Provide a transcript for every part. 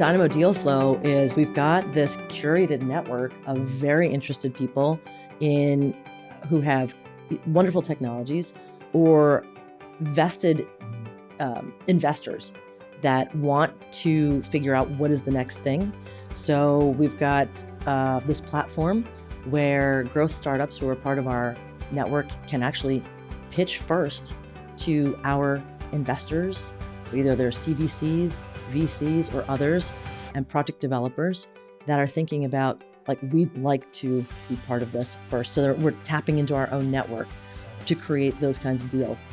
Dynamo Deal Flow is we've got this curated network of very interested people who have wonderful technologies or vested investors that want to figure out what is the next thing. So we've got this platform where growth startups who are part of our network can actually pitch first to our investors, either they're CVCs, VCs, or others, and project developers that are thinking about, like, we'd like to be part of this first. So we're tapping into our own network to create those kinds of deals.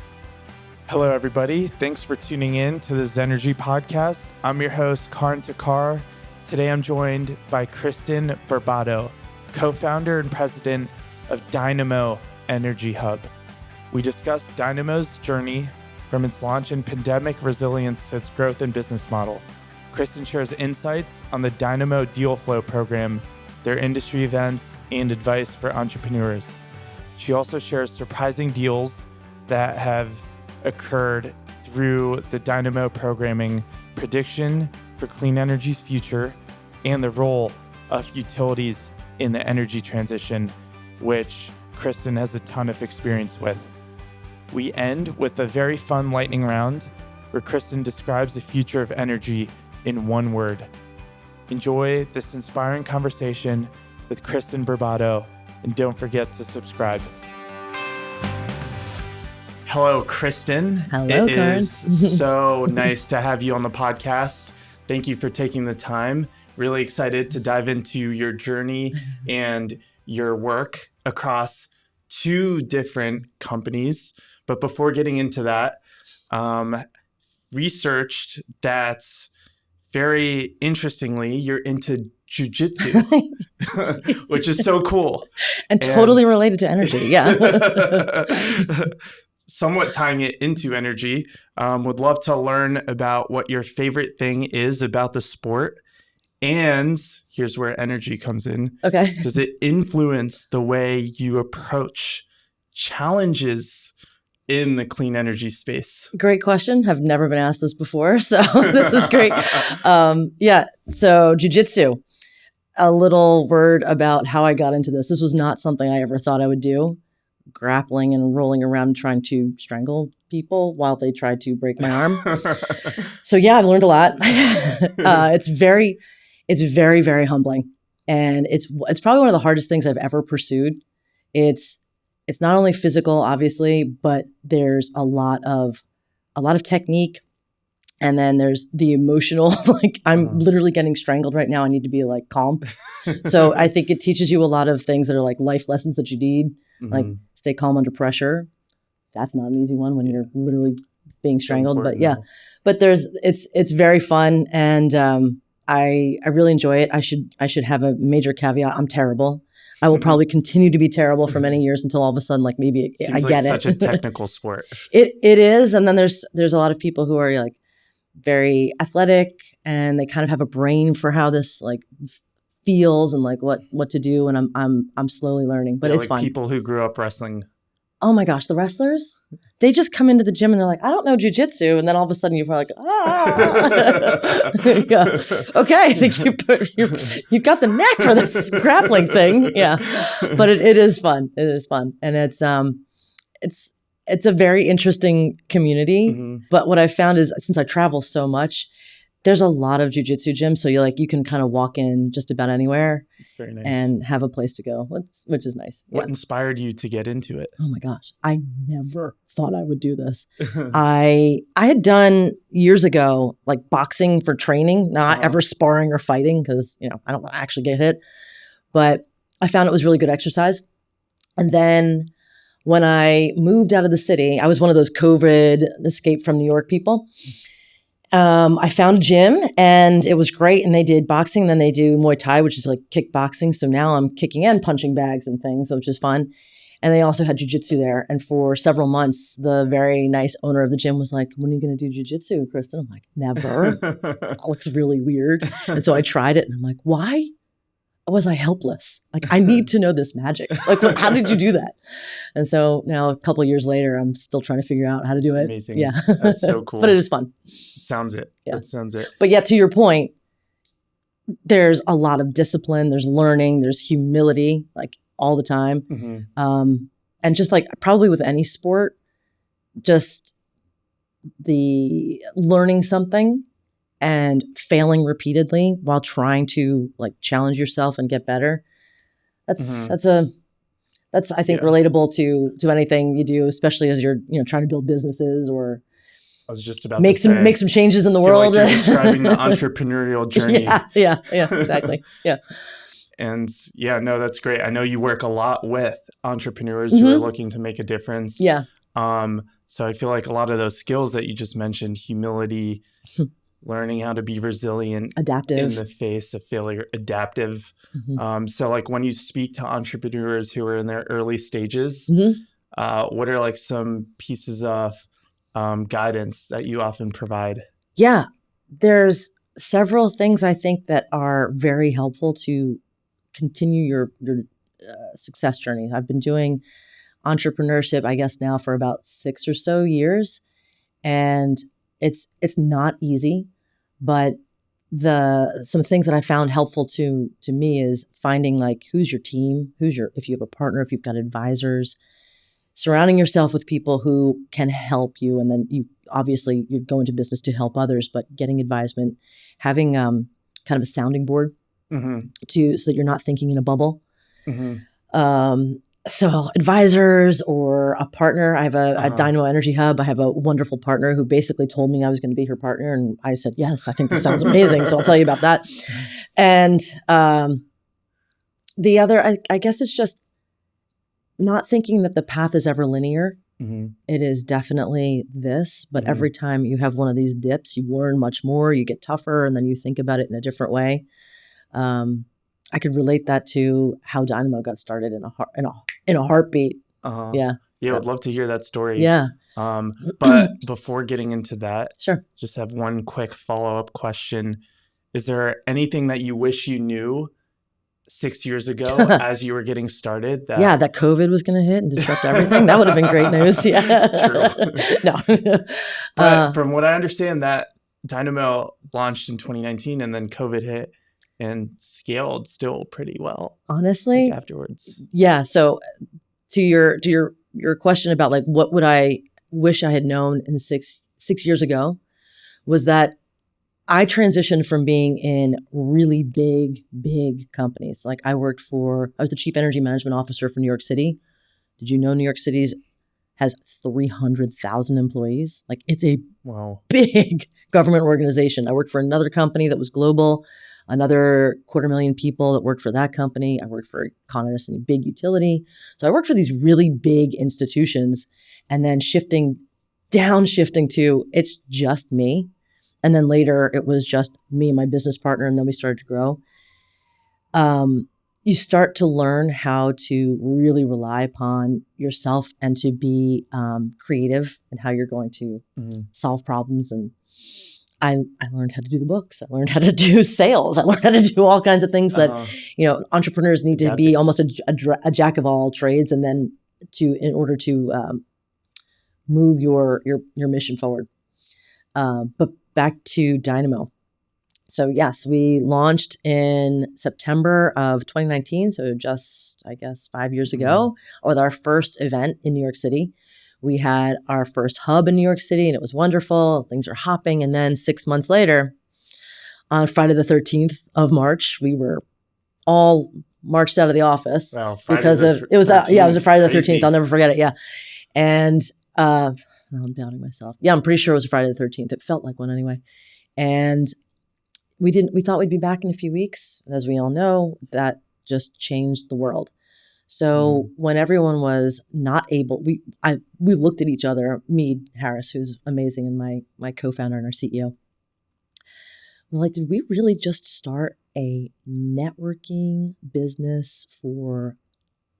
Hello, everybody. Thanks for tuning in to the Zenergy Podcast. I'm your host, Karan Takhar. Today, I'm joined by Kristin Barbato, co-founder and president of Dynamo Energy Hub. We discuss Dynamo's journey from its launch and pandemic resilience to its growth and business model. Kristin shares insights on the Dynamo Deal Flow program, their industry events, and advice for entrepreneurs. She also shares surprising deals that have occurred through the Dynamo programming, prediction for clean energy's future, and the role of utilities in the energy transition, which Kristin has a ton of experience with. We end with a very fun lightning round where Kristin describes the future of energy in one word. Enjoy this inspiring conversation with Kristin Barbato, and don't forget to subscribe. Hello, Kristin. Hello, It Karan. is so nice to have you on the podcast. Thank you for taking the time. Really excited to dive into your journey and your work across two different companies. But before getting into that, researched that very interestingly, you're into Jiu Jitsu, which is so cool. And totally related to energy, yeah. Somewhat tying it into energy, would love to learn about what your favorite thing is about the sport. And here's where energy comes in. Okay. Does it influence the way you approach challenges in the clean energy space? Great question. I've never been asked this before, so this is great. So Jiu Jitsu. A little word about how I got into this. This was not something I ever thought I would do. Grappling and rolling around and trying to strangle people while they tried to break my arm. So yeah, I've learned a lot. It's very, very humbling. And it's probably one of the hardest things I've ever pursued. It's not only physical, obviously, but there's a lot of technique. And then there's the emotional, like I'm literally getting strangled right now. I need to be like calm. So I think it teaches you a lot of things that are like life lessons that you need, like stay calm under pressure. That's not an easy one when you're literally being strangled, but yeah, but it's very fun. And I really enjoy it. I should have a major caveat. I'm terrible. I will probably continue to be terrible for many years until all of a sudden, like maybe I get it. Such a technical sport. It is. And then there's a lot of people who are like very athletic and they kind of have a brain for how this like feels and like what to do. And I'm slowly learning, but it's like fun. People who grew up wrestling. Oh my gosh, the wrestlers, they just come into the gym and they're like, I don't know jiu-jitsu. And then all of a sudden you're like, yeah. Okay, I think you've got the knack for this grappling thing. Yeah, but it is fun. It is fun. And it's a very interesting community. But what I found is since I travel so much, there's a lot of jiu-jitsu gyms. So you can kind of walk in just about anywhere. It's very nice. And have a place to go, which is nice. What inspired you to get into it? Oh my gosh. I never thought I would do this. I had done years ago, like boxing for training, not ever sparring or fighting because, I don't want to actually get hit. But I found it was really good exercise. And then when I moved out of the city, I was one of those COVID escape from New York people. I found a gym and it was great. And they did boxing. Then they do Muay Thai, which is like kickboxing. So now I'm kicking and punching bags and things, which is fun. And they also had jiu-jitsu there. And for several months, the very nice owner of the gym was like, when are you going to do jiu-jitsu, Kristin? I'm like, never. That looks really weird. And so I tried it and I'm like, why was I helpless? Like, I need to know this magic. Like, how did you do that? And so now a couple of years later, I'm still trying to figure out how to do it. Amazing. Yeah. That's so cool. But it is fun. Sounds it. Yeah. That sounds it. But yeah, to your point, there's a lot of discipline, there's learning, there's humility, like all the time. And just like probably with any sport, just the learning something and failing repeatedly while trying to like challenge yourself and get better. That's I think relatable to anything you do, especially as you're, trying to build businesses or I was just about make some changes in the world. Like you're describing the entrepreneurial journey. Yeah, exactly. Yeah. And no, that's great. I know you work a lot with entrepreneurs who are looking to make a difference. Yeah. So I feel like a lot of those skills that you just mentioned, humility, learning how to be resilient, adaptive in the face of failure, adaptive. So like when you speak to entrepreneurs who are in their early stages, what are like some pieces of guidance that you often provide? Yeah, there's several things I think that are very helpful to continue your success journey. I've been doing entrepreneurship, I guess now for about 6 or so years, and it's not easy, but some things that I found helpful to me is finding like who's your team, if you have a partner, if you've got advisors, surrounding yourself with people who can help you, and then you go into business to help others, but getting advisement, having kind of a sounding board so that you're not thinking in a bubble. So advisors or a partner. I have a Dynamo Energy Hub. I have a wonderful partner who basically told me I was going to be her partner. And I said, yes, I think this sounds amazing. So I'll tell you about that. And the other, I guess it's just not thinking that the path is ever linear. It is definitely this, but every time you have one of these dips, you learn much more, you get tougher, and then you think about it in a different way. I could relate that to how Dynamo got started in a heartbeat. Yeah. Yeah, I'd love to hear that story. Yeah. But before getting into that, sure. Just have one quick follow-up question. Is there anything that you wish you knew 6 years ago as you were getting started? That COVID was going to hit and disrupt everything. That would have been great news. Yeah. True. No. But from what I understand, that Dynamo launched in 2019 and then COVID hit and scaled still pretty well. Honestly, afterwards. Yeah. So to your question about like what would I wish I had known in six years ago, was that I transitioned from being in really big companies. Like I was the chief energy management officer for New York City. Did you know New York City has 300,000 employees? Like it's a big government organization. I worked for another company that was global, another 250,000 people that worked for that company. I worked for Con Edison, a big utility. So I worked for these really big institutions, and then shifting to it's just me. And then later it was just me and my business partner, and then we started to grow. You start to learn how to really rely upon yourself and to be creative in how you're going to solve problems. And I learned how to do the books. I learned how to do sales. I learned how to do all kinds of things that, entrepreneurs need to be almost a jack of all trades. And then in order to move your mission forward. But back to Dynamo. So yes, we launched in September of 2019. So just, I guess, 5 years ago, with our first event in New York City. We had our first hub in New York City, and it was wonderful. Things were hopping. And then 6 months later, on Friday the 13th of March, we were all marched out of the office because it was a Friday the 13th. I'll never forget it. Yeah. And now I'm doubting myself. Yeah, I'm pretty sure it was a Friday the 13th. It felt like one anyway. And we thought we'd be back in a few weeks. And as we all know, that just changed the world. So when everyone was not able, we looked at each other, me, Harris, who's amazing, and my co-founder and our CEO. We're like, did we really just start a networking business for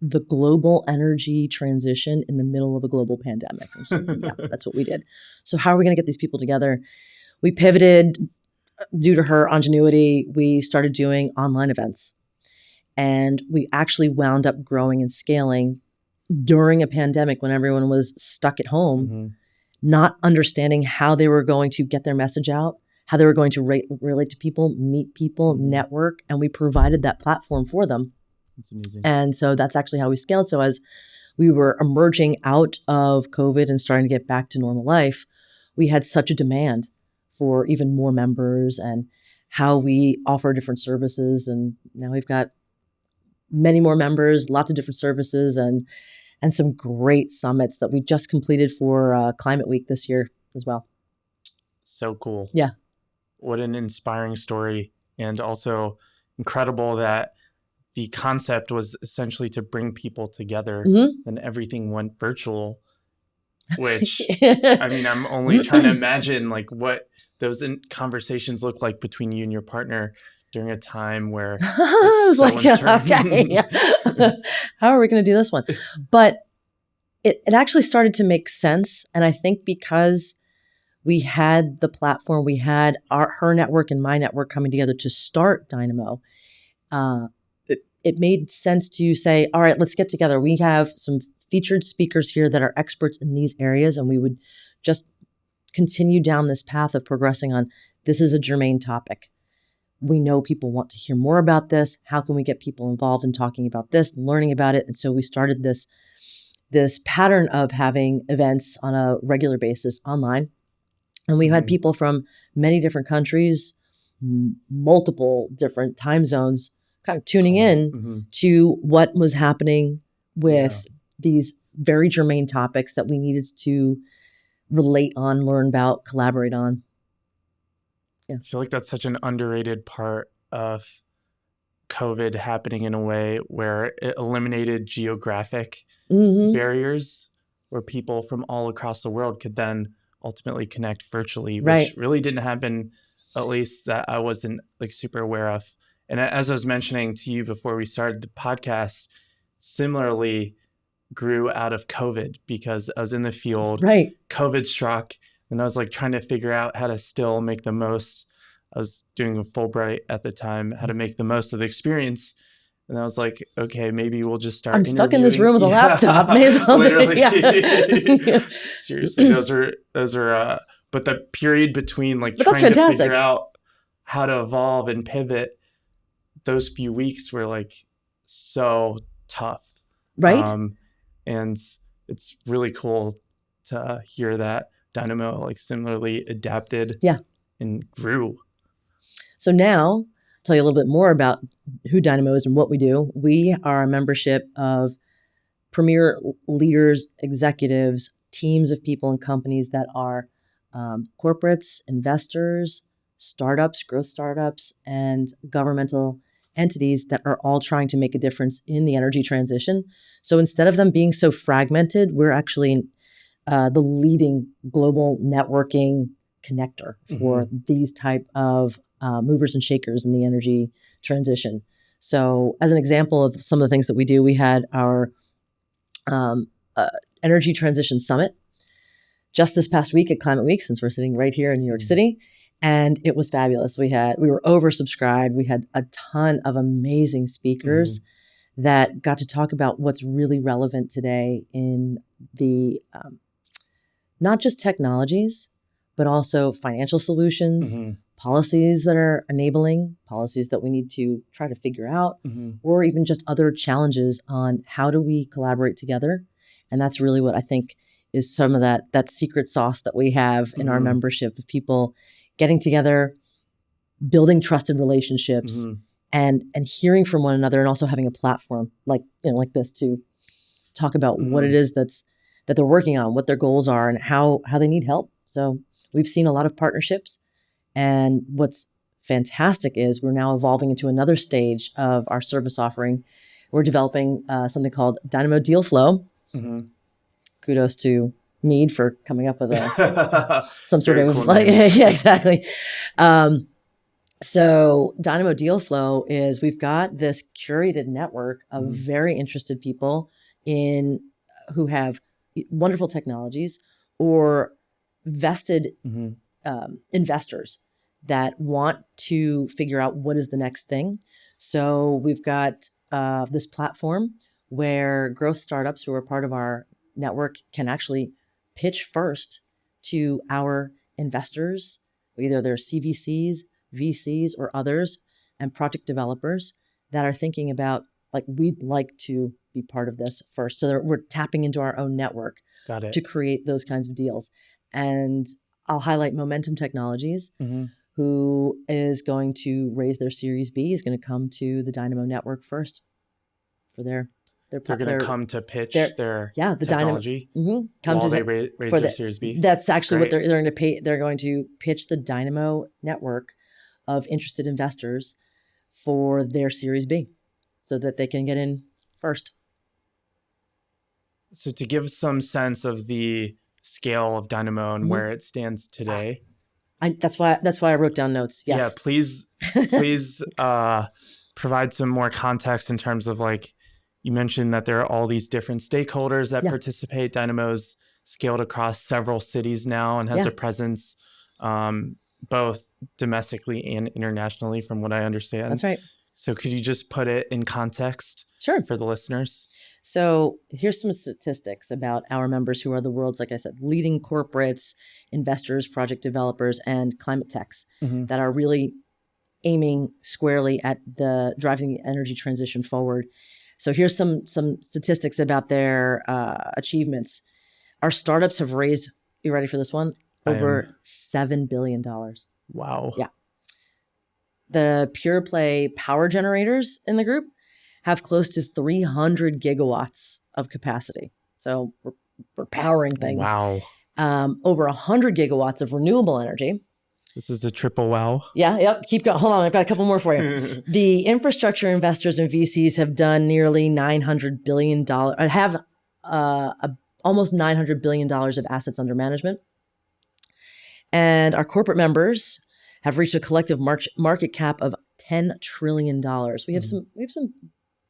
the global energy transition in the middle of a global pandemic? Yeah, that's what we did. So how are we going to get these people together? We pivoted. Due to her ingenuity, we started doing online events. And we actually wound up growing and scaling during a pandemic when everyone was stuck at home, not understanding how they were going to get their message out, how they were going to relate to people, meet people, network, and we provided that platform for them. That's amazing. And so that's actually how we scaled. So as we were emerging out of COVID and starting to get back to normal life, we had such a demand for even more members and how we offer different services. And now we've got many more members, lots of different services, and some great summits that we just completed for Climate Week this year as well. So cool. Yeah. What an inspiring story. And also incredible that the concept was essentially to bring people together, and everything went virtual, which, I mean, I'm only trying to imagine like what those conversations look like between you and your partner during a time where I was like, okay, yeah. How are we going to do this one? But it actually started to make sense. And I think because we had the platform, we had her network and my network coming together to start Dynamo, it made sense to say, all right, let's get together. We have some featured speakers here that are experts in these areas, and we would just continue down this path of progressing on, this is a germane topic. We know people want to hear more about this. How can we get people involved in talking about this, learning about it? And so we started this pattern of having events on a regular basis online. And we had people from many different countries, multiple different time zones, kind of tuning in to what was happening with these very germane topics that we needed to relate on, learn about, collaborate on. Yeah. I feel like that's such an underrated part of COVID happening in a way where it eliminated geographic barriers, where people from all across the world could then ultimately connect virtually, which really didn't happen, at least that I wasn't like super aware of. And as I was mentioning to you before we started the podcast, similarly grew out of COVID because I was in the field, COVID struck, and I was like trying to figure out how to still make the most. I was doing a Fulbright at the time, how to make the most of the experience. And I was like, okay, maybe we'll just start. I'm stuck in this room with a laptop. May as well do it. Seriously, those are. But the period between like trying to figure out how to evolve and pivot, those few weeks were like so tough, right? And it's really cool to hear that Dynamo like similarly adapted, and grew. So now, I'll tell you a little bit more about who Dynamo is and what we do. We are a membership of premier leaders, executives, teams of people and companies that are corporates, investors, startups, growth startups, and governmental entities that are all trying to make a difference in the energy transition. So instead of them being so fragmented, we're actually the leading global networking connector for these type of movers and shakers in the energy transition. So as an example of some of the things that we do, we had our Energy Transition Summit just this past week at Climate Week, since we're sitting right here in New York City. And it was fabulous. We were oversubscribed. We had a ton of amazing speakers that got to talk about what's really relevant today in the, not just technologies, but also financial solutions, policies that are enabling, policies that we need to try to figure out, or even just other challenges on how do we collaborate together. And that's really what I think is some of that secret sauce that we have in our membership of people getting together, building trusted relationships, and hearing from one another, and also having a platform like this to talk about what it is that they're working on, what their goals are, and how they need help. So we've seen a lot of partnerships, and what's fantastic is we're now evolving into another stage of our service offering. We're developing something called Dynamo Deal Flow. Kudos to Mead for coming up with some sort of cool yeah, exactly. So Dynamo Deal Flow is, we've got this curated network of very interested people who have wonderful technologies or vested investors that want to figure out what is the next thing. So we've got this platform where growth startups who are part of our network can actually pitch first to our investors either they're CVCs, VCs, or others, and project developers that are thinking about, like, we'd like to be part of this first. So we're tapping into our own network to create those kinds of deals. And I'll highlight Momentum Technologies, who is going to raise their Series B, is going to come to the Dynamo network first for their they're going to come to pitch their the technology come while to they raise their Series B. That's actually what they're going to pay. They're going to pitch the Dynamo network of interested investors for their Series B so that they can get in first. So to give some sense of the scale of Dynamo and where it stands today. That's why I wrote down notes. Yes. Yeah, please provide some more context in terms of, like, you mentioned that there are all these different stakeholders that participate. Dynamo's scaled across several cities now and has a presence both domestically and internationally, from what I understand. That's right. So could you just put it in context for the listeners? So here's some statistics about our members, who are the world's, like I said, leading corporates, investors, project developers, and climate techs that are really aiming squarely at driving the energy transition forward. So here's some statistics about their achievements. Our startups have raised, you ready for this one? Over $7 billion. Wow. Yeah. The pure play power generators in the group have close to 300 gigawatts of capacity. So we're powering things. Wow. Over 100 gigawatts of renewable energy. This is a triple wow. Yeah, yep. Keep going. Hold on. I've got a couple more for you. The infrastructure investors and VCs have done nearly $900 billion, have almost $900 billion of assets under management. And our corporate members have reached a collective market cap of $10 trillion. We have some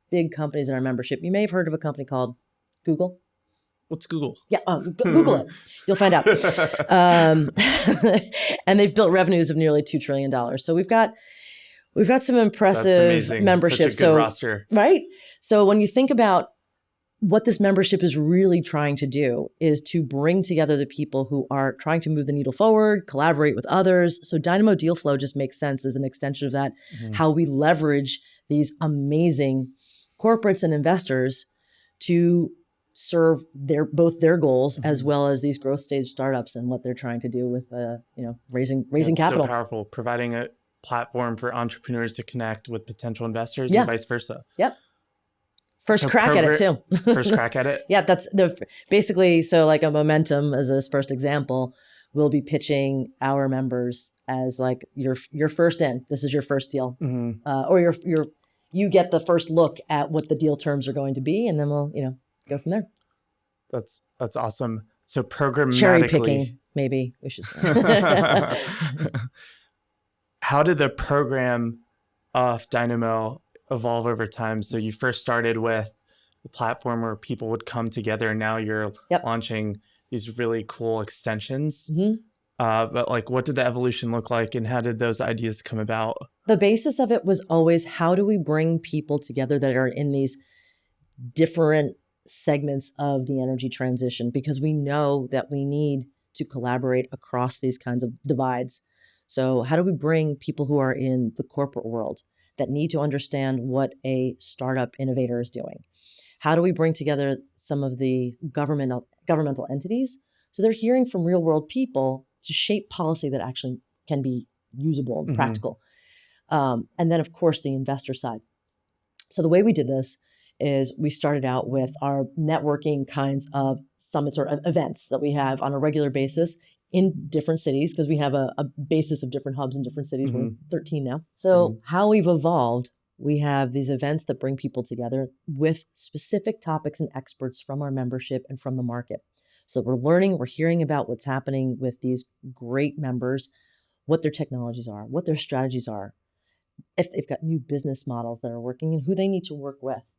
big companies in our membership. You may have heard of a company called Google. What's Google? Yeah, Google it. You'll find out. And they've built revenues of nearly $2 trillion. So we've got some impressive membership. Such a good roster. Right? So when you think about what this membership is really trying to do, is to bring together the people who are trying to move the needle forward, collaborate with others. So Dynamo Deal Flow just makes sense as an extension of that, how we leverage these amazing corporates and investors to serve both their goals as well as these growth stage startups and what they're trying to do with raising capital. So powerful, providing a platform for entrepreneurs to connect with potential investors and vice versa. Yep. First crack at it too. First crack at it. Yeah, that's basically, so like a Momentum as this first example, we'll be pitching our members as like your first in. This is your first deal, or you get the first look at what the deal terms are going to be, and then we'll go from there. That's awesome. So programmatically, cherry picking, maybe we should say. How did the program of Dynamo evolve over time? So you first started with the platform where people would come together, and now you're launching these really cool extensions. But like, what did the evolution look like, and how did those ideas come about? The basis of it was always, how do we bring people together that are in these different segments of the energy transition? Because we know that we need to collaborate across these kinds of divides. So how do we bring people who are in the corporate world that need to understand what a startup innovator is doing? How do we bring together some of the governmental entities so they're hearing from real world people to shape policy that actually can be usable and practical? And then, of course, the investor side. So the way we did this is we started out with our networking kinds of summits or events that we have on a regular basis in different cities, because we have a basis of different hubs in different cities. We're 13 now. So how we've evolved, we have these events that bring people together with specific topics and experts from our membership and from the market. So we're hearing about what's happening with these great members, what their technologies are, what their strategies are, if they've got new business models that are working, and who they need to work with.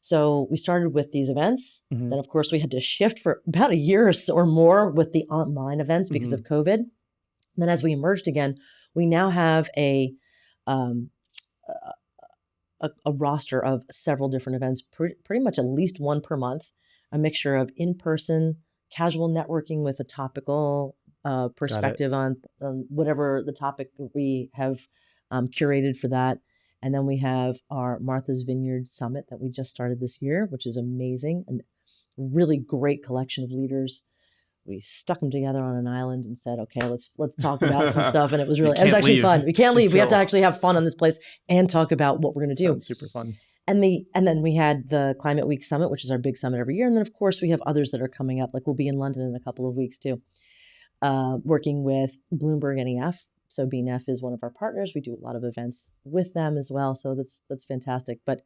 So we started with these events. Then, of course, we had to shift for about a year or more with the online events because of COVID. And then as we emerged again, we now have a roster of several different events, pretty much at least one per month, a mixture of in-person, casual networking with a topical perspective on whatever the topic we have curated for that. And then we have our Martha's Vineyard Summit that we just started this year, which is amazing and really great collection of leaders. We stuck them together on an island and said, okay, let's talk about some stuff. And it was actually fun. We can't leave. We have to actually have fun on this place and talk about what we're going to do. Sounds super fun. And then we had the Climate Week Summit, which is our big summit every year. And then, of course, we have others that are coming up. Like we'll be in London in a couple of weeks, too, working with Bloomberg NEF. So BNEF is one of our partners. We do a lot of events with them as well. So that's fantastic. But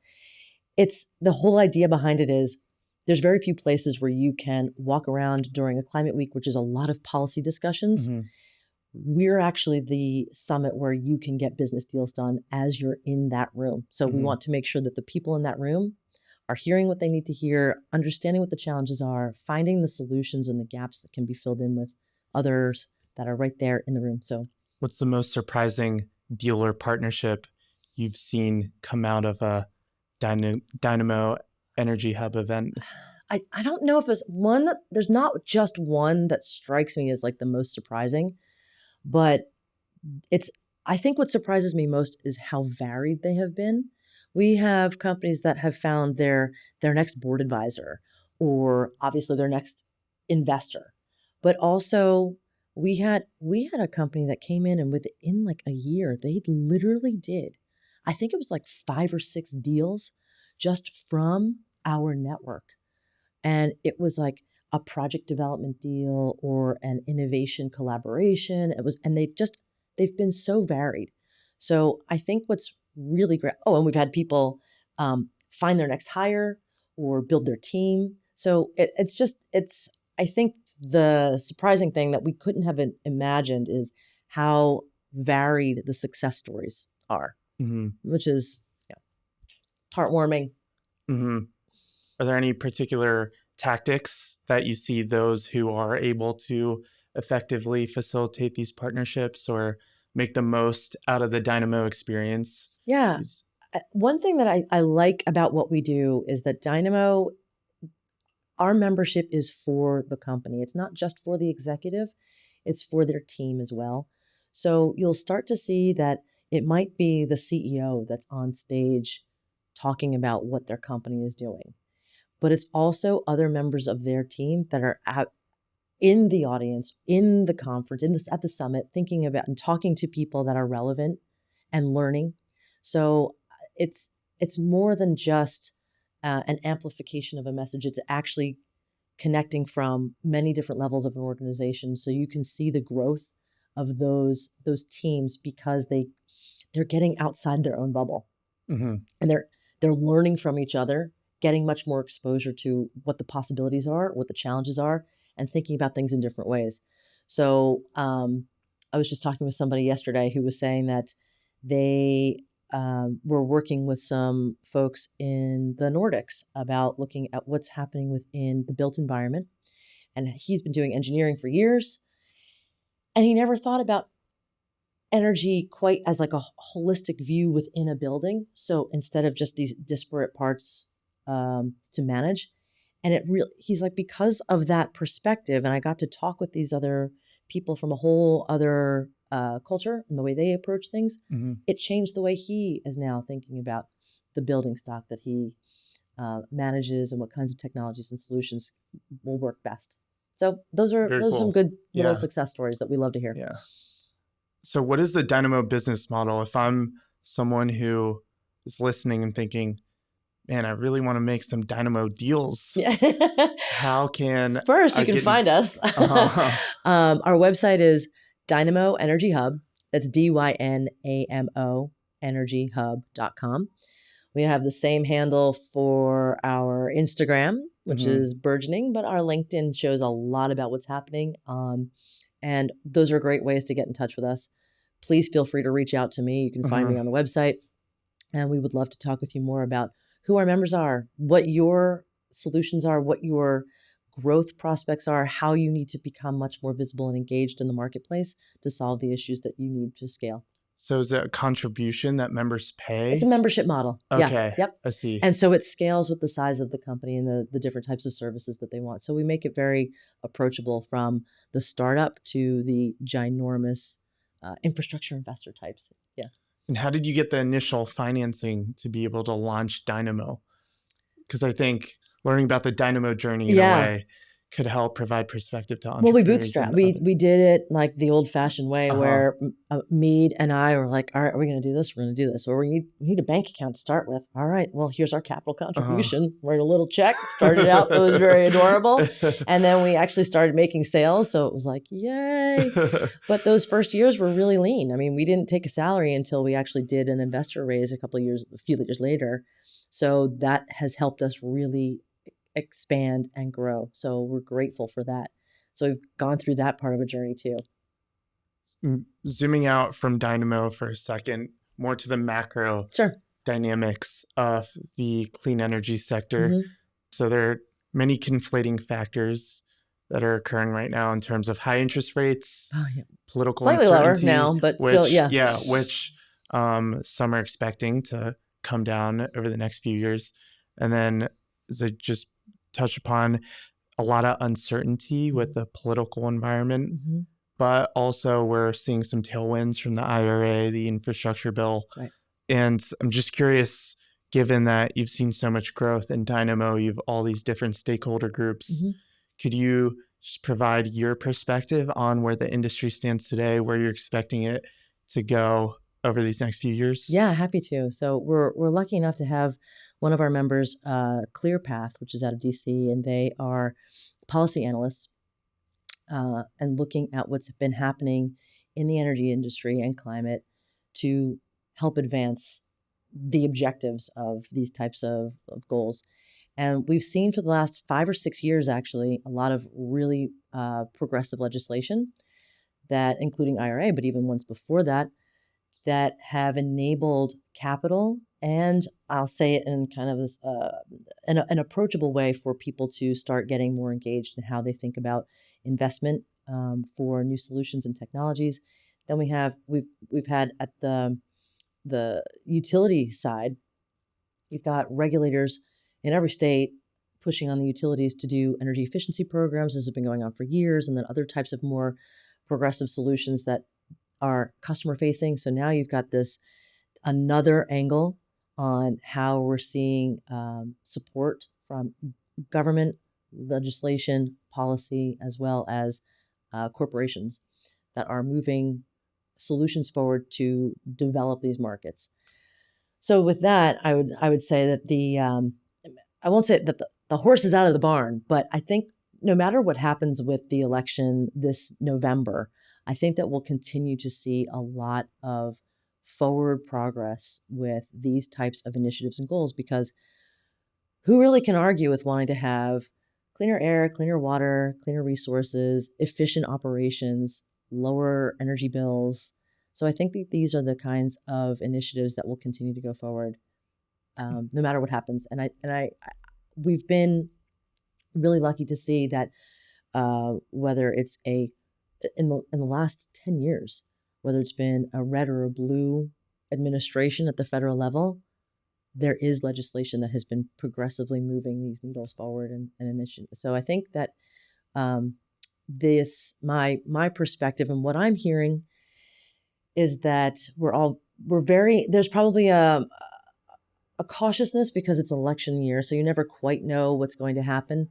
it's the whole idea behind it is there's very few places where you can walk around during a Climate Week, which is a lot of policy discussions. Mm-hmm. We're actually the summit where you can get business deals done as you're in that room. So we want to make sure that the people in that room are hearing what they need to hear, understanding what the challenges are, finding the solutions and the gaps that can be filled in with others that are right there in the room. So what's the most surprising deal or partnership you've seen come out of a Dynamo Energy Hub event? I don't know if there's not just one that strikes me as like the most surprising, but I think what surprises me most is how varied they have been. We have companies that have found their next board advisor or obviously their next investor, but also we had a company that came in and within like a year, they literally did, I think it was like 5 or 6 deals just from our network. And it was like a project development deal or an innovation collaboration. And they've been so varied. So I think what's really great. Oh, and we've had people find their next hire or build their team. So I think the surprising thing that we couldn't have imagined is how varied the success stories are, which is heartwarming. Mm-hmm. Are there any particular tactics that you see those who are able to effectively facilitate these partnerships or make the most out of the Dynamo experience? Yeah. One thing that I like about what we do is that Dynamo, our membership is for the company. It's not just for the executive, it's for their team as well. So you'll start to see that it might be the CEO that's on stage talking about what their company is doing. But it's also other members of their team that are out in the audience, in the conference, at the summit, thinking about and talking to people that are relevant and learning. So it's more than just an amplification of a message. It's actually connecting from many different levels of an organization, so you can see the growth of those teams because they're getting outside their own bubble, and they're learning from each other, getting much more exposure to what the possibilities are, what the challenges are, and thinking about things in different ways. So I was just talking with somebody yesterday who was saying that they were working with some folks in the Nordics about looking at what's happening within the built environment. And he's been doing engineering for years. And he never thought about energy quite as like a holistic view within a building. So instead of just these disparate parts to manage. And he's like, because of that perspective, and I got to talk with these other people from a whole other culture and the way they approach things, it changed the way he is now thinking about the building stock that he manages and what kinds of technologies and solutions will work best. So those are cool. Some good little success stories that we love to hear. Yeah. So what is the Dynamo business model? If I'm someone who is listening and thinking, man, I really want to make some Dynamo deals. Yeah. How can First, you can find us. Our website is Dynamo Energy Hub. That's DYNAMO energyhub.com. We have the same handle for our Instagram, which is burgeoning, but our LinkedIn shows a lot about what's happening. And those are great ways to get in touch with us. Please feel free to reach out to me. You can find me on the website. And we would love to talk with you more about who our members are, what your solutions are, what your growth prospects are, how you need to become much more visible and engaged in the marketplace to solve the issues that you need to scale. So is it a contribution that members pay? It's a membership model. Okay. Yeah. Yep. I see. And so it scales with the size of the company and the different types of services that they want. So we make it very approachable from the startup to the ginormous infrastructure investor types. Yeah. And how did you get the initial financing to be able to launch Dynamo? Because I think learning about the Dynamo journey in a way could help provide perspective to entrepreneurs. Well, we bootstrapped. We did it like the old-fashioned way, where Mead and I were like, all right, are we going to do this? We're going to do this. Or we need a bank account to start with. All right, well, here's our capital contribution. Write a little check. Started out, it was very adorable. And then we actually started making sales. So it was like, yay. But those first years were really lean. I mean, we didn't take a salary until we actually did an investor raise a few years later. So that has helped us really expand and grow. So we're grateful for that. So we've gone through that part of a journey too. Zooming out from Dynamo for a second, more to the macro dynamics of the clean energy sector. Mm-hmm. So there are many conflating factors that are occurring right now in terms of high interest rates, political slightly uncertainty, lower now, but still, which some are expecting to come down over the next few years. And then as I just touched upon, a lot of uncertainty with the political environment, but also we're seeing some tailwinds from the IRA, the infrastructure bill. Right. And I'm just curious, given that you've seen so much growth in Dynamo, you've all these different stakeholder groups, could you just provide your perspective on where the industry stands today, where you're expecting it to go over these next few years? Yeah, happy to. So we're lucky enough to have one of our members, ClearPath, which is out of DC, and they are policy analysts and looking at what's been happening in the energy industry and climate to help advance the objectives of these types of goals. And we've seen for the last 5 or 6 years, actually, a lot of really progressive legislation that, including IRA, but even ones before that, that have enabled capital, and I'll say it in kind of this an approachable way for people to start getting more engaged in how they think about investment for new solutions and technologies. Then we've had at the utility side, you've got regulators in every state pushing on the utilities to do energy efficiency programs. This has been going on for years, and then other types of more progressive solutions that are customer facing. So now you've got another angle on how we're seeing support from government, legislation, policy, as well as corporations that are moving solutions forward to develop these markets. So with that, I would say that I won't say that the horse is out of the barn, but I think no matter what happens with the election this November, I think that we'll continue to see a lot of forward progress with these types of initiatives and goals, because who really can argue with wanting to have cleaner air, cleaner water, cleaner resources, efficient operations, lower energy bills? So I think that these are the kinds of initiatives that will continue to go forward, no matter what happens. And we've been really lucky to see that whether it's in the last 10 years, whether it's been a red or a blue administration at the federal level, there is legislation that has been progressively moving these needles forward and initiatives. So I think that my perspective and what I'm hearing is that there's probably a cautiousness because it's election year, so you never quite know what's going to happen,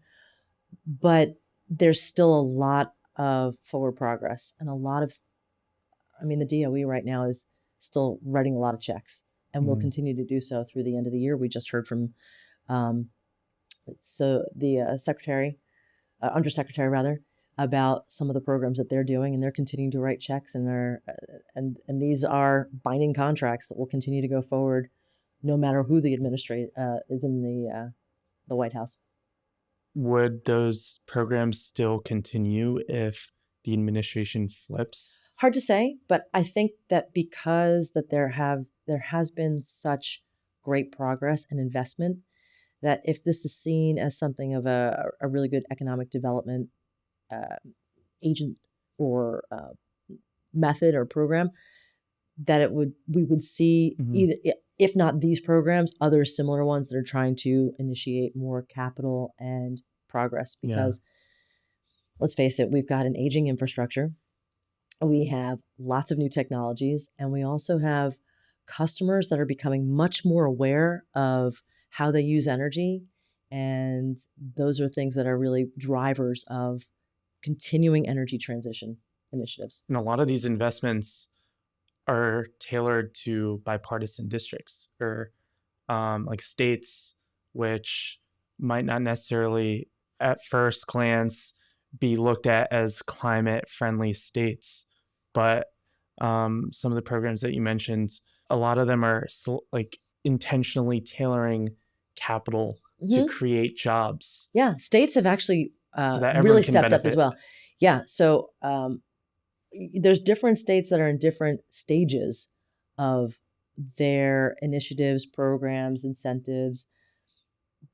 but there's still a lot of forward progress and the DOE right now is still writing a lot of checks and will continue to do so through the end of the year. We just heard from the undersecretary rather, about some of the programs that they're doing, and they're continuing to write checks, and these are binding contracts that will continue to go forward no matter who the administrator is in the White House. Would those programs still continue if the administration flips? Hard to say, but I think that because that there has been such great progress and investment, that if this is seen as something of a really good economic development agent or method or program, that we would see either, if not these programs, other similar ones that are trying to initiate more capital and progress. Because let's face it, we've got an aging infrastructure. We have lots of new technologies, and we also have customers that are becoming much more aware of how they use energy. And those are things that are really drivers of continuing energy transition initiatives. And a lot of these investments are tailored to bipartisan districts or like states, which might not necessarily at first glance be looked at as climate friendly states. But some of the programs that you mentioned, a lot of them are like intentionally tailoring capital to create jobs. Yeah, states have actually so that really stepped benefit. up as well. Yeah, so there's different states that are in different stages of their initiatives, programs, incentives.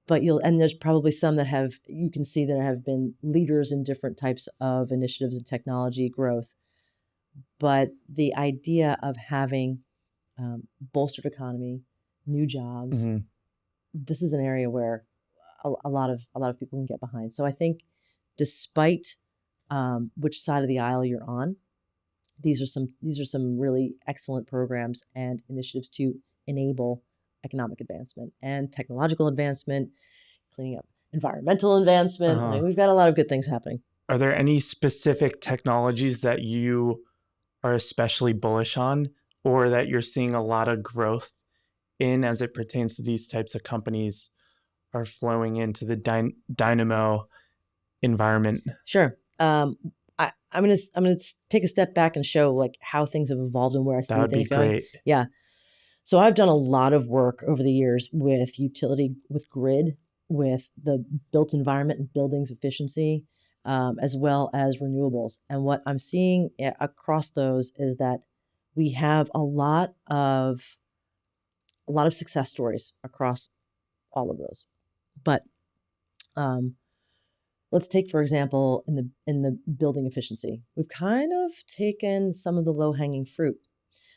But there's probably some that you can see that have been leaders in different types of initiatives and technology growth. But the idea of having bolstered economy, new jobs, this is an area where a lot of people can get behind. So I think despite which side of the aisle you're on, these are some really excellent programs and initiatives to enable economic advancement and technological advancement, cleaning up environmental advancement. I mean, we've got a lot of good things happening. Are there any specific technologies that you are especially bullish on, or that you're seeing a lot of growth in as it pertains to these types of companies are flowing into the Dynamo environment? Sure. I'm gonna take a step back and show like how things have evolved and where I see things going. Great. Yeah. So I've done a lot of work over the years with utility, with grid, with the built environment and buildings efficiency, as well as renewables. And what I'm seeing across those is that we have a lot of success stories across all of those. But let's take, for example, in the building efficiency, we've kind of taken some of the low-hanging fruit.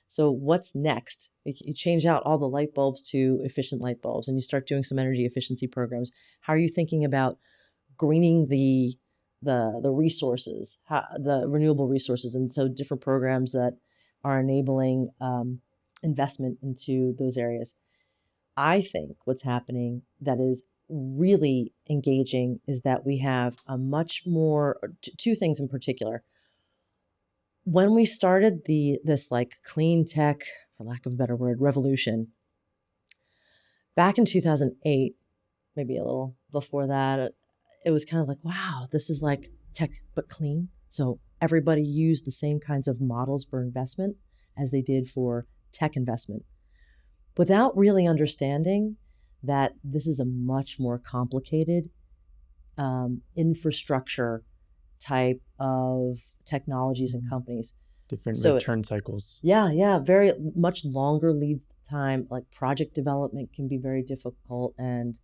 So what's next? You change out all the light bulbs to efficient light bulbs, and you start doing some energy efficiency programs. How are you thinking about greening the resources, the renewable resources? And so different programs that are enabling investment into those areas. I think what's happening that is really engaging is that we have a much more, two things in particular. When we started this like clean tech, for lack of a better word, revolution, back in 2008, maybe a little before that, it was kind of like, wow, this is like tech, but clean. So everybody used the same kinds of models for investment as they did for tech investment, without really understanding that this is a much more complicated infrastructure type of technologies and companies. Different return cycles. Yeah. Very much longer lead time. Like project development can be very difficult, and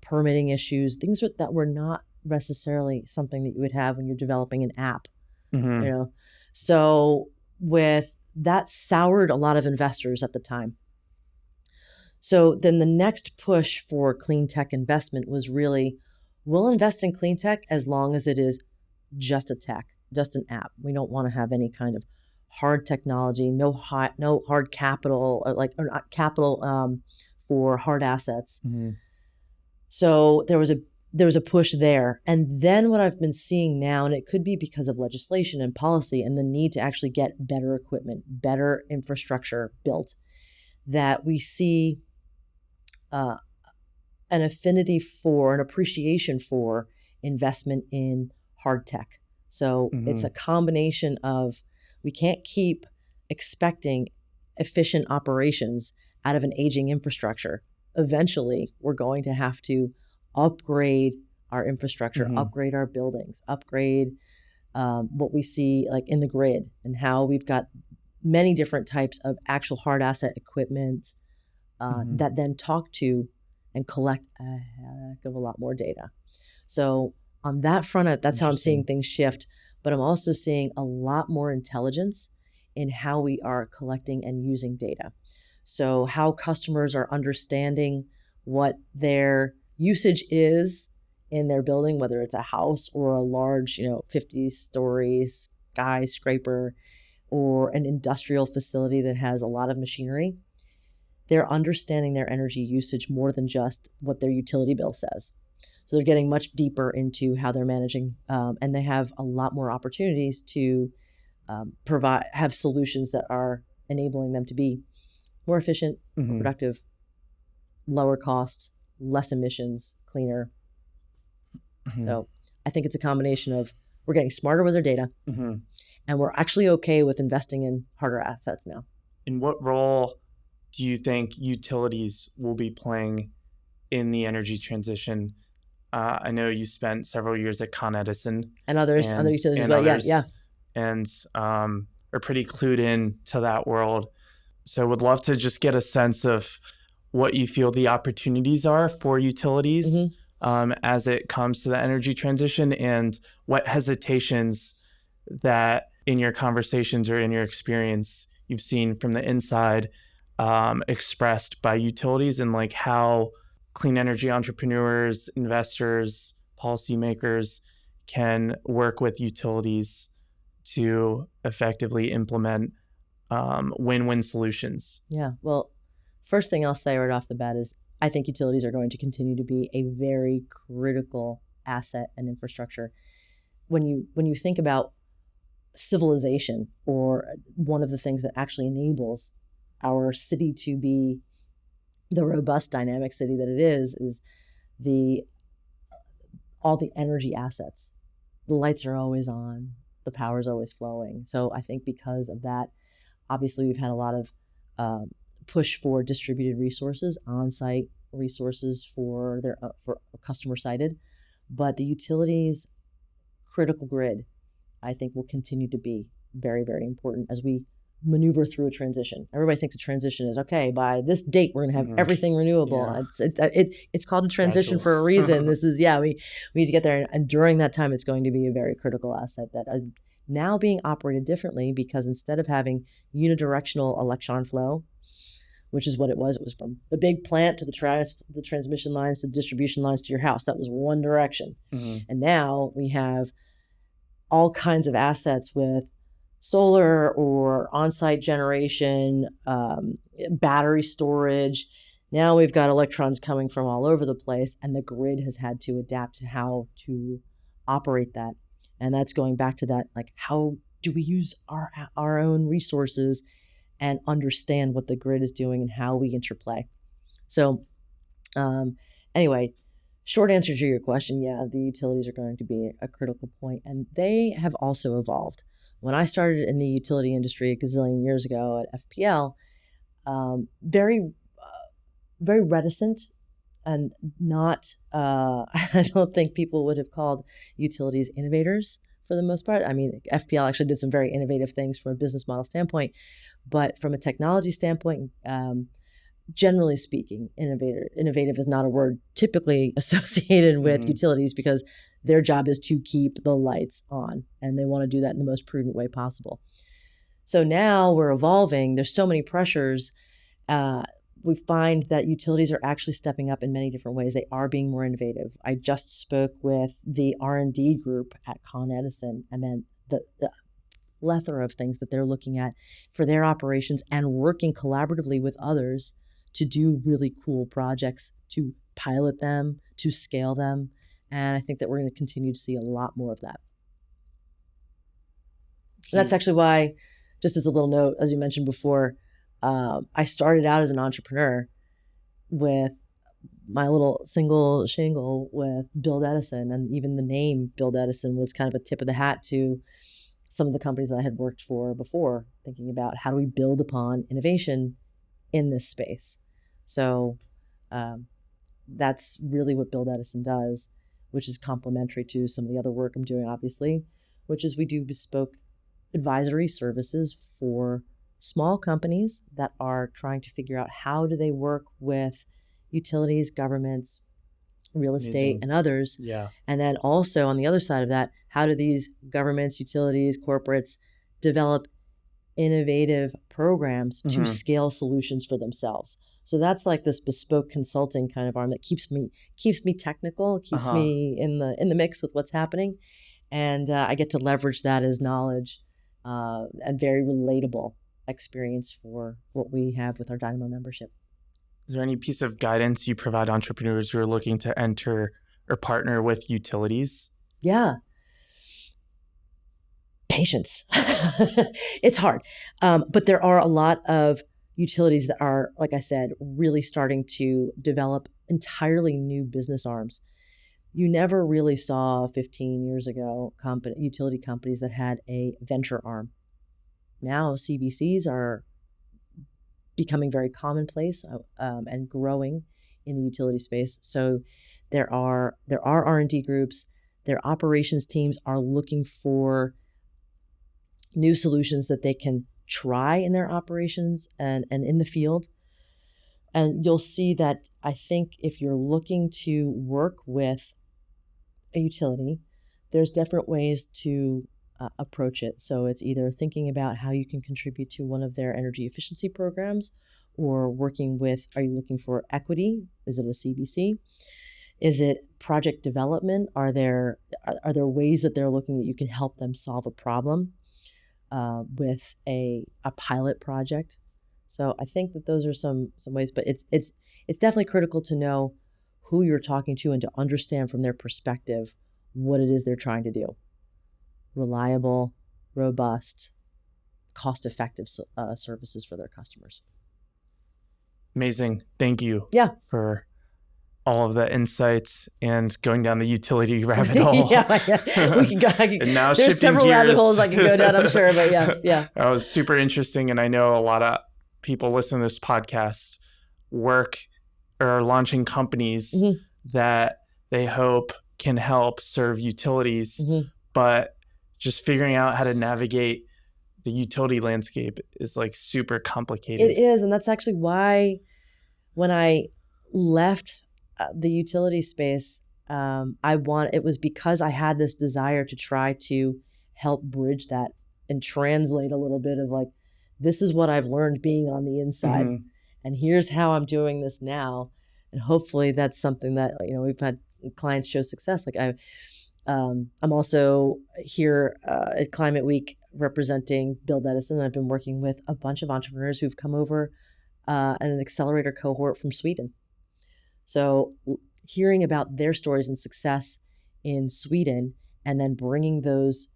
permitting issues, things that were not necessarily something that you would have when you're developing an app. So with that soured a lot of investors at the time. So then the next push for clean tech investment was really, we'll invest in clean tech as long as it is just a tech, just an app. We don't want to have any kind of hard technology, no hard capital, or not capital for hard assets. So there was a push there. And then what I've been seeing now, and it could be because of legislation and policy and the need to actually get better equipment, better infrastructure built, that we see an affinity for, an appreciation for investment in hard tech. So it's a combination of, we can't keep expecting efficient operations out of an aging infrastructure. Eventually, we're going to have to upgrade our infrastructure, upgrade our buildings, upgrade what we see like in the grid, and how we've got many different types of actual hard asset equipment that then talk to and collect a heck of a lot more data. So on that front, that's how I'm seeing things shift. But I'm also seeing a lot more intelligence in how we are collecting and using data. So how customers are understanding what their usage is in their building, whether it's a house or a large, 50-story skyscraper or an industrial facility that has a lot of machinery. They're understanding their energy usage more than just what their utility bill says. So they're getting much deeper into how they're managing, and they have a lot more opportunities to have solutions that are enabling them to be more efficient, more productive, lower costs, less emissions, cleaner. So I think it's a combination of we're getting smarter with our data, and we're actually okay with investing in harder assets now. In what role do you think utilities will be playing in the energy transition? I know you spent several years at Con Edison and other utilities as well. Yeah. And are pretty clued in to that world. So would love to just get a sense of what you feel the opportunities are for utilities as it comes to the energy transition, and what hesitations that in your conversations or in your experience you've seen from the inside expressed by utilities, and like how clean energy entrepreneurs, investors, policymakers can work with utilities to effectively implement win-win solutions. Yeah. Well, first thing I'll say right off the bat is I think utilities are going to continue to be a very critical asset and infrastructure. When you think about civilization, or one of the things that actually enables our city to be the robust, dynamic city that it is all the energy assets. The lights are always on, the power is always flowing. So I think because of that, obviously we've had a lot of push for distributed resources, on-site resources for customer sited, but the utilities critical grid, I think, will continue to be very, very important as we maneuver through a transition. Everybody thinks a transition is okay. By this date, we're going to have everything renewable. Yeah. It's called a transition for a reason. This is we need to get there, and during that time, it's going to be a very critical asset that is now being operated differently, because instead of having unidirectional electron flow, which is what it was from the big plant to the transmission lines to distribution lines to your house. That was one direction, and now we have all kinds of assets with solar or on-site generation, battery storage. Now we've got electrons coming from all over the place, and the grid has had to adapt to how to operate that. And that's going back to that, like, how do we use our own resources and understand what the grid is doing and how we interplay? So anyway, short answer to your question, yeah, the utilities are going to be a critical point, and they have also evolved. When I started in the utility industry a gazillion years ago at FPL, very, very reticent, and not, I don't think people would have called utilities innovators for the most part. I mean, FPL actually did some very innovative things from a business model standpoint, but from a technology standpoint, generally speaking, innovative is not a word typically associated with utilities, because their job is to keep the lights on, and they want to do that in the most prudent way possible. So now we're evolving. There's so many pressures. We find that utilities are actually stepping up in many different ways. They are being more innovative. I just spoke with the R&D group at Con Edison, and then the plethora of things that they're looking at for their operations, and working collaboratively with others to do really cool projects, to pilot them, to scale them. And I think that we're going to continue to see a lot more of that. And that's actually why, just as a little note, as you mentioned before, I started out as an entrepreneur with my little single shingle with Build Edison. And even the name Build Edison was kind of a tip of the hat to some of the companies that I had worked for before, thinking about how do we build upon innovation in this space. So that's really what Build Edison does, which is complementary to some of the other work I'm doing, obviously, which is we do bespoke advisory services for small companies that are trying to figure out how do they work with utilities, governments, real estate, and others. Yeah. And then also on the other side of that, how do these governments, utilities, corporates develop innovative programs to scale solutions for themselves. So that's like this bespoke consulting kind of arm that keeps me technical, keeps me in the mix with what's happening. And I get to leverage that as knowledge and very relatable experience for what we have with our Dynamo membership. Is there any piece of guidance you provide entrepreneurs who are looking to enter or partner with utilities? Yeah. Patience. It's hard. But there are a lot of utilities that are, like I said, really starting to develop entirely new business arms. You never really saw 15 years ago utility companies that had a venture arm. Now CVCs are becoming very commonplace and growing in the utility space. So there are R&D groups. Their operations teams are looking for new solutions that they can try in their operations and in the field. And you'll see that I think if you're looking to work with a utility, there's different ways to approach it. So it's either thinking about how you can contribute to one of their energy efficiency programs, or working with, are you looking for equity? Is it a CVC? Is it project development? Are there ways that they're looking at you can help them solve a problem with a pilot project? So I think that those are some ways, but it's definitely critical to know who you're talking to and to understand from their perspective what it is they're trying to do. Reliable, robust, cost-effective services for their customers. Amazing. Thank you. Yeah. For all of the insights and going down the utility rabbit hole. Yeah. We can go. And now there's several rabbit holes I can go down, I'm sure, but yes, yeah. That was super interesting. And I know a lot of people listening to this podcast work or are launching companies that they hope can help serve utilities, but just figuring out how to navigate the utility landscape is like super complicated. It is. And that's actually why when I left the utility space, it was because I had this desire to try to help bridge that and translate a little bit of like, this is what I've learned being on the inside, and here's how I'm doing this now. And hopefully that's something that, we've had clients show success. Like I'm also here at Climate Week representing Build Edison. I've been working with a bunch of entrepreneurs who've come over an accelerator cohort from Sweden. So hearing about their stories and success in Sweden and then bringing those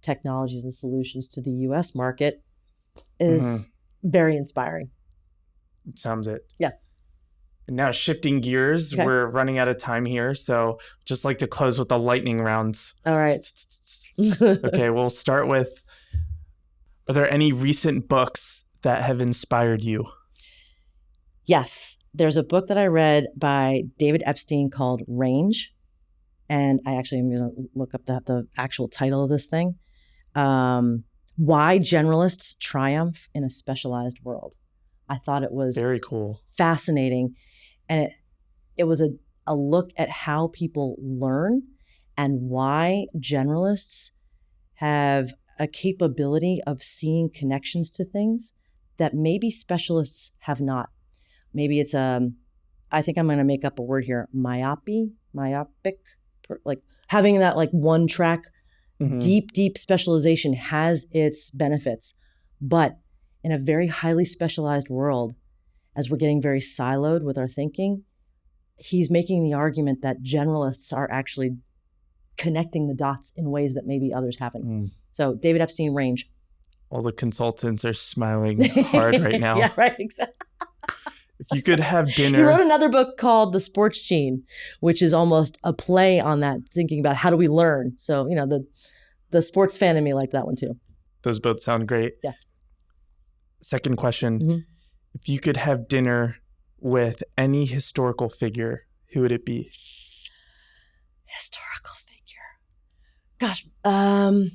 technologies and solutions to the US market is very inspiring. It sounds it. Yeah. And now shifting gears, we're running out of time here. So just like to close with the lightning rounds. All right. Okay, we'll start with, are there any recent books that have inspired you? Yes. There's a book that I read by David Epstein called Range. And I actually am going to look up the actual title of this thing. Why Generalists Triumph in a Specialized World. I thought it was very cool, fascinating. And it was a look at how people learn and why generalists have a capability of seeing connections to things that maybe specialists have not. Maybe it's I think I'm going to make up a word here, myopic, like having that like one track, deep specialization has its benefits. But in a very highly specialized world, as we're getting very siloed with our thinking, he's making the argument that generalists are actually connecting the dots in ways that maybe others haven't. So David Epstein, Range. All the consultants are smiling hard right now. Yeah, right, exactly. If you could have dinner. He wrote another book called The Sports Gene, which is almost a play on that, thinking about how do we learn. So, the sports fan in me liked that one too. Those both sound great. Yeah. Second question. If you could have dinner with any historical figure, who would it be? Historical figure. Gosh. I'm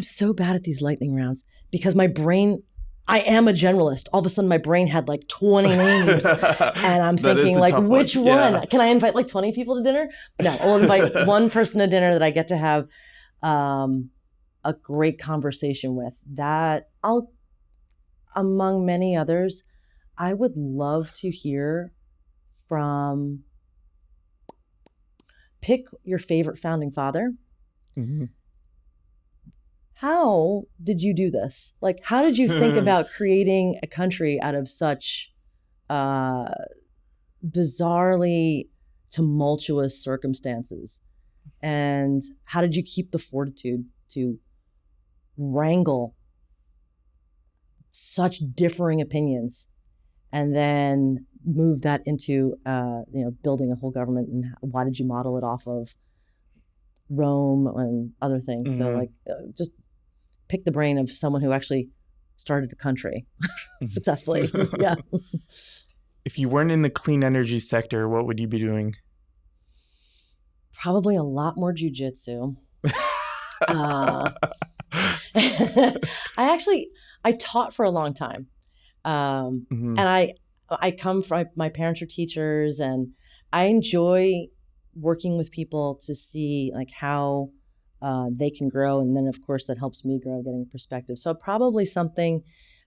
so bad at these lightning rounds because my brain, I am a generalist. All of a sudden my brain had like 20 names and I'm thinking like, which one? Yeah. Can I invite like 20 people to dinner? No, I'll invite one person to dinner that I get to have a great conversation with. That I'll, among many others, I would love to hear from, pick your favorite founding father. Mm-hmm. How did you do this? Like, how did you think about creating a country out of such bizarrely tumultuous circumstances? And how did you keep the fortitude to wrangle such differing opinions and then move that into building a whole government? And why did you model it off of Rome and other things? So just pick the brain of someone who actually started a country successfully. Yeah. If you weren't in the clean energy sector, what would you be doing? Probably a lot more Jiu Jitsu. I taught for a long time. And I come from, my parents are teachers, and I enjoy working with people to see like how they can grow. And then of course that helps me grow, getting perspective. So probably something,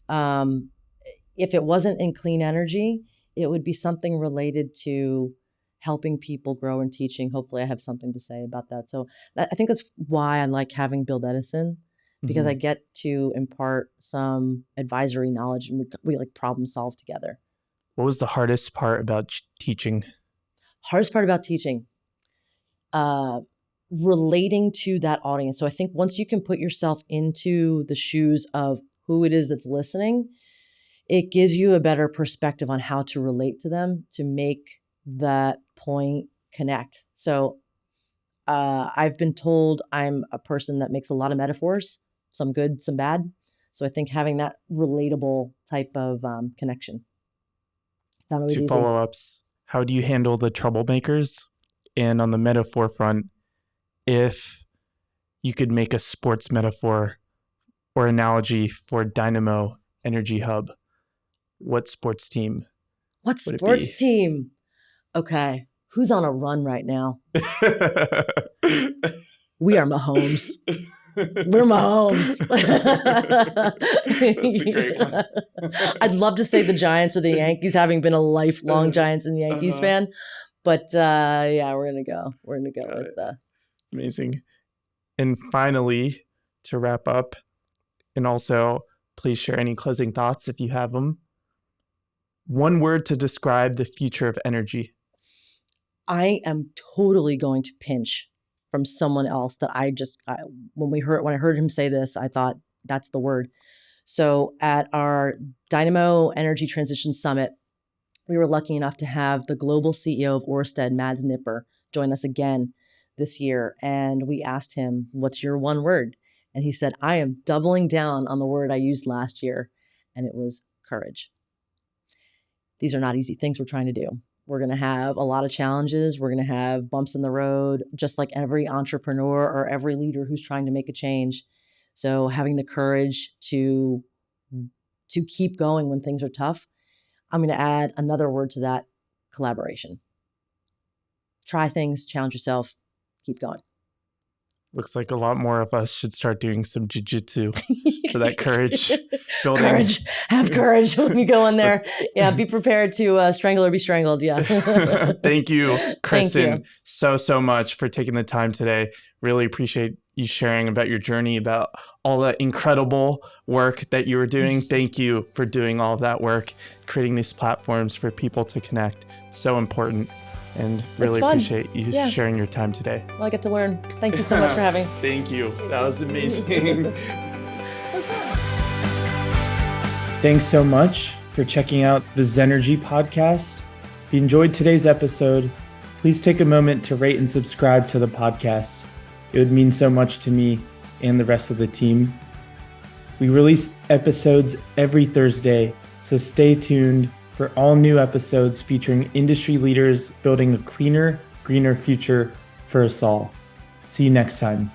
if it wasn't in clean energy, it would be something related to helping people grow and teaching. Hopefully I have something to say about that. So I think that's why I like having Build Edison, because I get to impart some advisory knowledge and we like problem solve together. What was the hardest part about teaching? Hardest part about teaching? Relating to that audience. So I think once you can put yourself into the shoes of who it is that's listening, it gives you a better perspective on how to relate to them to make that point connect. So I've been told I'm a person that makes a lot of metaphors, some good, some bad. So I think having that relatable type of connection. Not always easy. 2 follow-ups. How do you handle the troublemakers? And on the metaphor front, if you could make a sports metaphor or analogy for Dynamo Energy Hub, what sports team? What sports team? Okay. Who's on a run right now? We are Mahomes. We're Mahomes. That's a great one. I'd love to say the Giants or the Yankees, having been a lifelong Giants and Yankees fan. But yeah, we're going to go. We're going to go with Amazing. And finally, to wrap up, and also please share any closing thoughts if you have them. One word to describe the future of energy. I am totally going to pinch from someone else that when I heard him say this, I thought that's the word. So at our Dynamo Energy Transition Summit, we were lucky enough to have the global CEO of Ørsted, Mads Nipper, join us again this year. And we asked him, what's your one word? And he said, I am doubling down on the word I used last year. And it was courage. These are not easy things we're trying to do. We're going to have a lot of challenges. We're going to have bumps in the road, just like every entrepreneur or every leader who's trying to make a change. So having the courage to keep going when things are tough. I'm going to add another word to that: collaboration. Try things, challenge yourself, keep going. Looks like a lot more of us should start doing some jiu-jitsu for that courage building. Courage. Have courage when you go in there. Yeah, be prepared to strangle or be strangled. Yeah. Thank you, Kristin, Thank you. so much for taking the time today. Really appreciate you sharing about your journey, about all the incredible work that you were doing. Thank you for doing all of that work, creating these platforms for people to connect. It's so important. And really appreciate you sharing your time today. Well, I get to learn. Thank you so much for having me. Thank you. That was amazing. Thanks so much for checking out the Zenergy Podcast. If you enjoyed today's episode, please take a moment to rate and subscribe to the podcast. It would mean so much to me and the rest of the team. We release episodes every Thursday, so stay tuned for all new episodes featuring industry leaders building a cleaner, greener future for us all. See you next time.